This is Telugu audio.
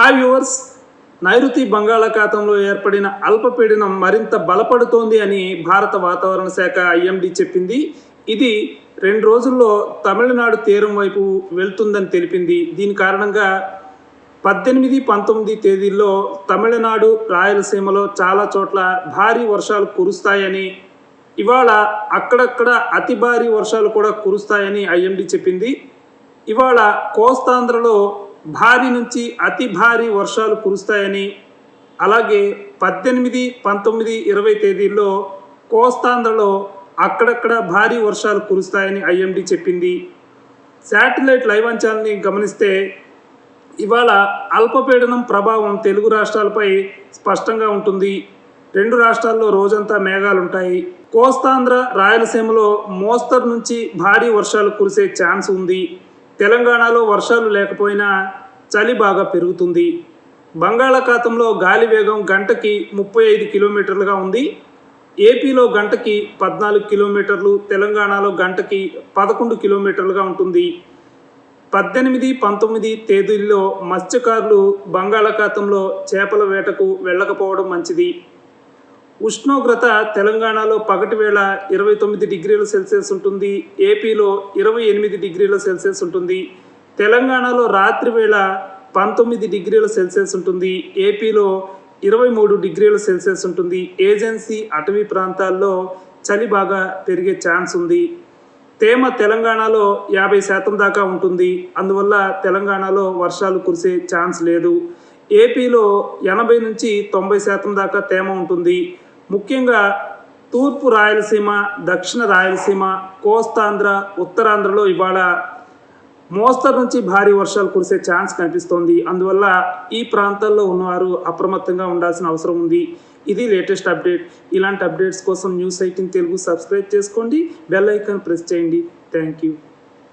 హాయ్ వ్యూవర్స్, నైరుతి బంగాళాఖాతంలో ఏర్పడిన అల్పపీడనం మరింత బలపడుతోంది అని భారత వాతావరణ శాఖ ఐఎండీ చెప్పింది. ఇది 2 రోజుల్లో తమిళనాడు తీరం వైపు వెళ్తుందని తెలిపింది. దీని కారణంగా 18, 19 తేదీల్లో తమిళనాడు, రాయలసీమలో చాలా చోట్ల భారీ వర్షాలు కురుస్తాయని, ఇవాళ అక్కడక్కడ అతి భారీ వర్షాలు కూడా కురుస్తాయని ఐఎండీ చెప్పింది. ఇవాళ కోస్తాంధ్రలో భారీ నుంచి అతి భారీ వర్షాలు కురుస్తాయని, అలాగే 18, 19, 20 తేదీల్లో కోస్తాంధ్రలో అక్కడక్కడ భారీ వర్షాలు కురుస్తాయని ఐఎండీ చెప్పింది. శాటిలైట్ లైవ్ అంచనాల్ని గమనిస్తే ఇవాళ అల్పపీడనం ప్రభావం తెలుగు రాష్ట్రాలపై స్పష్టంగా ఉంటుంది. 2 రాష్ట్రాల్లో రోజంతా మేఘాలుంటాయి. కోస్తాంధ్ర, రాయలసీమలో మోస్తరు నుంచి భారీ వర్షాలు కురిసే ఛాన్స్ ఉంది. తెలంగాణలో వర్షాలు లేకపోయినా చలి బాగా పెరుగుతుంది. బంగాళాఖాతంలో గాలి వేగం గంటకి 35 కిలోమీటర్లుగా ఉంది. ఏపీలో గంటకి 14 కిలోమీటర్లు, తెలంగాణలో గంటకి 11 కిలోమీటర్లుగా ఉంటుంది. 18, 19 తేదీల్లో మత్స్యకారులు బంగాళాఖాతంలో చేపల వేటకు వెళ్ళకపోవడం మంచిది. ఉష్ణోగ్రత తెలంగాణలో పగటి వేళ 29 డిగ్రీల సెల్సియస్ ఉంటుంది. ఏపీలో 28 డిగ్రీల సెల్సియస్ ఉంటుంది. తెలంగాణలో రాత్రి వేళ 19 డిగ్రీల సెల్సియస్ ఉంటుంది. ఏపీలో 23 డిగ్రీల సెల్సియస్ ఉంటుంది. ఏజెన్సీ, అటవీ ప్రాంతాల్లో చలి బాగా పెరిగే ఛాన్స్ ఉంది. తేమ తెలంగాణలో 50% దాకా ఉంటుంది. అందువల్ల తెలంగాణలో వర్షాలు కురిసే ఛాన్స్ లేదు. ఏపీలో 80 నుంచి 90% దాకా తేమ ఉంటుంది. ముఖ్యంగా తూర్పు రాయలసీమ, దక్షిణ రాయలసీమ, కోస్తాంధ్ర, ఉత్తరాంధ్రలో ఇవాళ మోస్తరు నుంచి భారీ వర్షాలు కురిసే ఛాన్స్ కనిపిస్తోంది. అందువల్ల ఈ ప్రాంతాల్లో ఉన్నవారు అప్రమత్తంగా ఉండాల్సిన అవసరం ఉంది. ఇది లేటెస్ట్ అప్డేట్. ఇలాంటి అప్డేట్స్ కోసం న్యూస్ 18 తెలుగు సబ్స్క్రైబ్ చేసుకోండి, బెల్ ఐకాన్ ప్రెస్ చేయండి. Thank you.